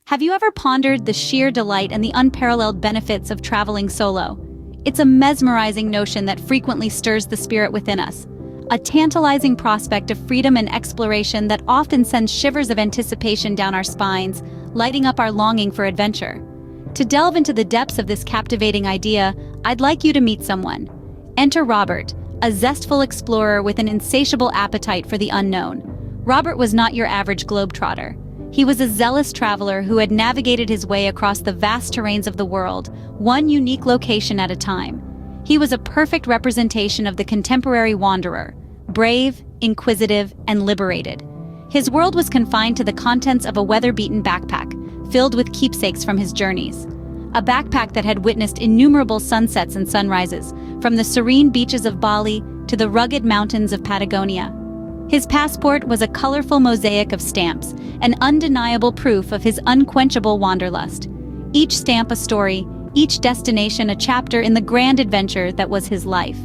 Have you ever pondered the sheer delight and the unparalleled benefits of traveling solo? It's a mesmerizing notion that frequently stirs the spirit within us, a tantalizing prospect of freedom and exploration that often sends shivers of anticipation down our spines, lighting up our longing for adventure. To delve into the depths of this captivating idea, I'd like you to meet someone. Enter Robert, a zestful explorer with an insatiable appetite for the unknown. Robert was not your average globetrotter. He was a zealous traveler who had navigated his way across the vast terrains of the world, one unique location at a time. He was a perfect representation of the contemporary wanderer, brave, inquisitive, and liberated. His world was confined to the contents of a weather-beaten backpack, filled with keepsakes from his journeys. A backpack that had witnessed innumerable sunsets and sunrises, from the serene beaches of Bali to the rugged mountains of Patagonia. His passport was a colorful mosaic of stamps, an undeniable proof of his unquenchable wanderlust. Each stamp a story, each destination a chapter in the grand adventure that was his life.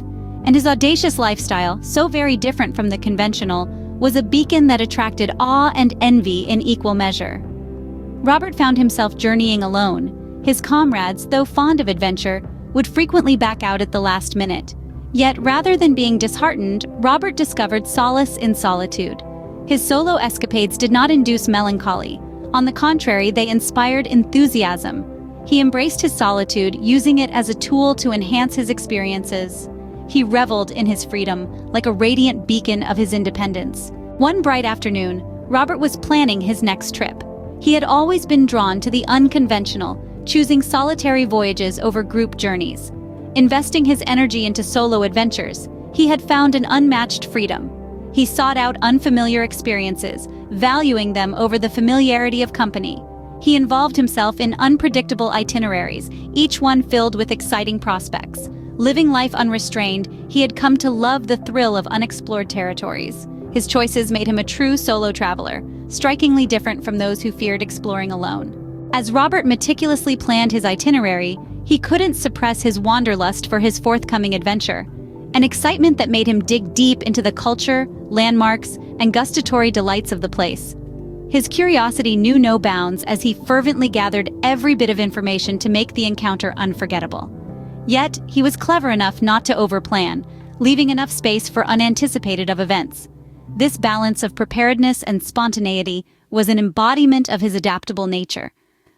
And his audacious lifestyle, so very different from the conventional, was a beacon that attracted awe and envy in equal measure. Robert found himself journeying alone. His comrades, though fond of adventure, would frequently back out at the last minute. Yet, rather than being disheartened, Robert discovered solace in solitude. His solo escapades did not induce melancholy. On the contrary, they inspired enthusiasm. He embraced his solitude, using it as a tool to enhance his experiences. He reveled in his freedom, like a radiant beacon of his independence. One bright afternoon, Robert was planning his next trip. He had always been drawn to the unconventional, choosing solitary voyages over group journeys. Investing his energy into solo adventures, he had found an unmatched freedom. He sought out unfamiliar experiences, valuing them over the familiarity of company. He involved himself in unpredictable itineraries, each one filled with exciting prospects. Living life unrestrained, he had come to love the thrill of unexplored territories. His choices made him a true solo traveler, strikingly different from those who feared exploring alone. As Robert meticulously planned his itinerary, he couldn't suppress his wanderlust for his forthcoming adventure, an excitement that made him dig deep into the culture, landmarks, and gustatory delights of the place. His curiosity knew no bounds as he fervently gathered every bit of information to make the encounter unforgettable. Yet, he was clever enough not to overplan, leaving enough space for unanticipated events. This balance of preparedness and spontaneity was an embodiment of his adaptable nature.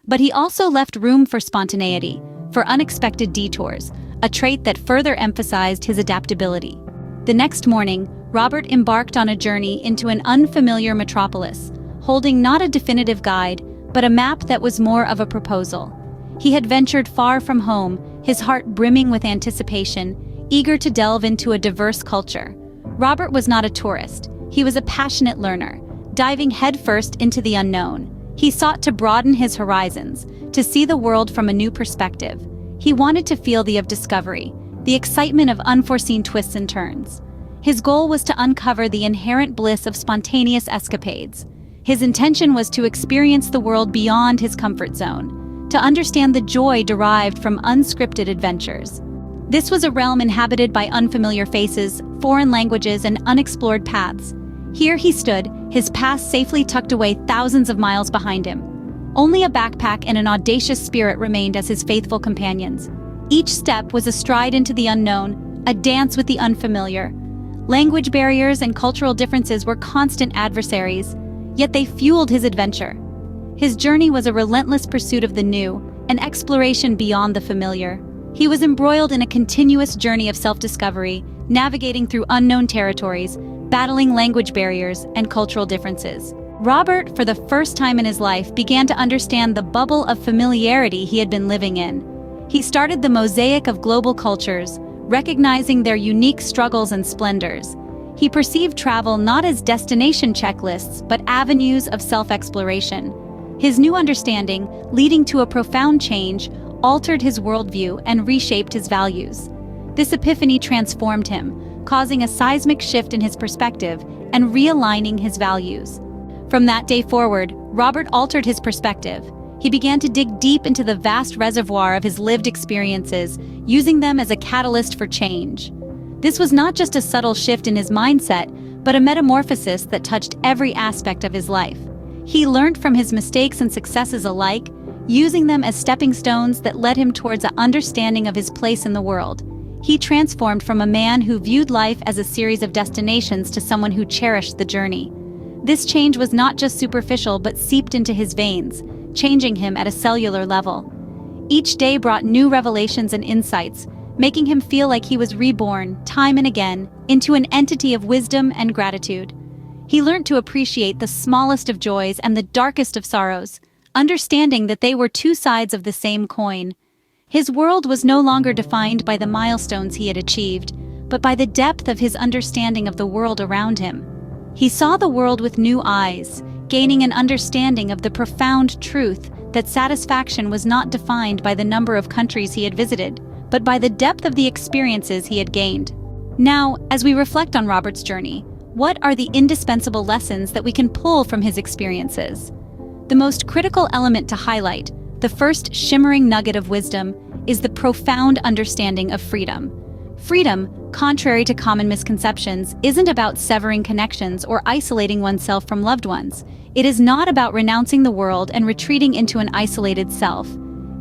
But he also left room for spontaneity, for unexpected detours, a trait that further emphasized his adaptability. The next morning, Robert embarked on a journey into an unfamiliar metropolis, holding not a definitive guide, but a map that was more of a proposal. He had ventured far from home, his heart brimming with anticipation, eager to delve into a diverse culture. Robert was not a tourist. He was a passionate learner, diving headfirst into the unknown. He sought to broaden his horizons, to see the world from a new perspective. He wanted to feel the of discovery, the excitement of unforeseen twists and turns. His goal was to uncover the inherent bliss of spontaneous escapades. His intention was to experience the world beyond his comfort zone, to understand the joy derived from unscripted adventures. This was a realm inhabited by unfamiliar faces, foreign languages, and unexplored paths. Here he stood, his past safely tucked away thousands of miles behind him. Only a backpack and an audacious spirit remained as his faithful companions. Each step was a stride into the unknown, a dance with the unfamiliar. Language barriers and cultural differences were constant adversaries, yet they fueled his adventure. His journey was a relentless pursuit of the new, an exploration beyond the familiar. He was embroiled in a continuous journey of self-discovery, navigating through unknown territories, battling language barriers and cultural differences. Robert, for the first time in his life, began to understand the bubble of familiarity he had been living in. He started the mosaic of global cultures, recognizing their unique struggles and splendors. He perceived travel not as destination checklists, but avenues of self-exploration. His new understanding, leading to a profound change, altered his worldview and reshaped his values. This epiphany transformed him, causing a seismic shift in his perspective and realigning his values. From that day forward, Robert altered his perspective. He began to dig deep into the vast reservoir of his lived experiences, using them as a catalyst for change. This was not just a subtle shift in his mindset, but a metamorphosis that touched every aspect of his life. He learned from his mistakes and successes alike, using them as stepping stones that led him towards an understanding of his place in the world. He transformed from a man who viewed life as a series of destinations to someone who cherished the journey. This change was not just superficial but seeped into his veins, changing him at a cellular level. Each day brought new revelations and insights, making him feel like he was reborn, time and again, into an entity of wisdom and gratitude. He learned to appreciate the smallest of joys and the darkest of sorrows, understanding that they were two sides of the same coin. His world was no longer defined by the milestones he had achieved, but by the depth of his understanding of the world around him. He saw the world with new eyes, gaining an understanding of the profound truth that satisfaction was not defined by the number of countries he had visited, but by the depth of the experiences he had gained. Now, as we reflect on Robert's journey, what are the indispensable lessons that we can pull from his experiences? The most critical element to highlight, the first shimmering nugget of wisdom, is the profound understanding of freedom. Freedom, contrary to common misconceptions, isn't about severing connections or isolating oneself from loved ones. It is not about renouncing the world and retreating into an isolated self.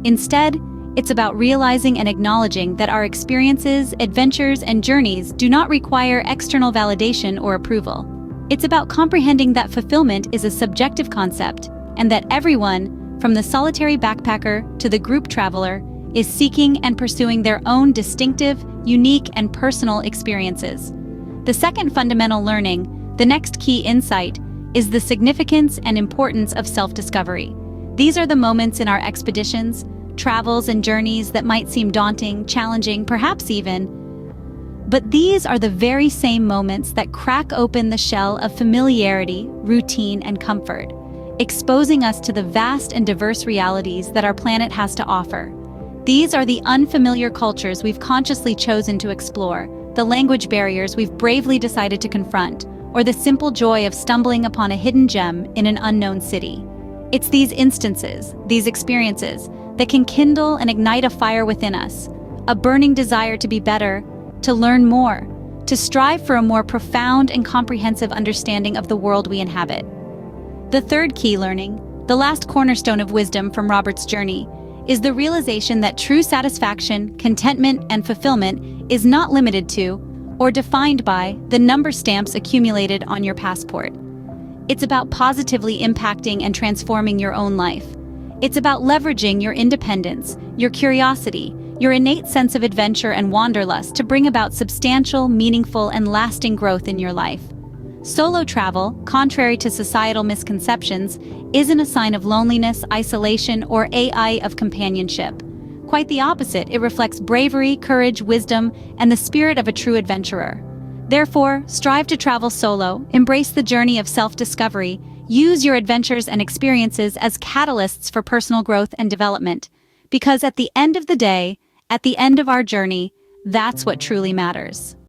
Instead, it's about realizing and acknowledging that our experiences, adventures, and journeys do not require external validation or approval. It's about comprehending that fulfillment is a subjective concept, and that everyone, from the solitary backpacker to the group traveler, is seeking and pursuing their own distinctive, unique, and personal experiences. The second fundamental learning, the next key insight, is the significance and importance of self-discovery. These are the moments in our expeditions, travels, and journeys that might seem daunting, challenging, perhaps even. But these are the very same moments that crack open the shell of familiarity, routine, and comfort, exposing us to the vast and diverse realities that our planet has to offer. These are the unfamiliar cultures we've consciously chosen to explore, the language barriers we've bravely decided to confront, or the simple joy of stumbling upon a hidden gem in an unknown city. It's these instances, these experiences, that can kindle and ignite a fire within us, a burning desire to be better, to learn more, to strive for a more profound and comprehensive understanding of the world we inhabit. The third key learning, the last cornerstone of wisdom from Robert's journey, is the realization that true satisfaction, contentment, and fulfillment is not limited to, or defined by, the number stamps accumulated on your passport. It's about positively impacting and transforming your own life. It's about leveraging your independence, your curiosity, your innate sense of adventure and wanderlust to bring about substantial, meaningful, and lasting growth in your life. Solo travel, contrary to societal misconceptions, isn't a sign of loneliness, isolation, or AI of companionship. Quite the opposite, it reflects bravery, courage, wisdom, and the spirit of a true adventurer. Therefore, strive to travel solo, embrace the journey of self-discovery, use your adventures and experiences as catalysts for personal growth and development. Because at the end of the day, at the end of our journey, that's what truly matters.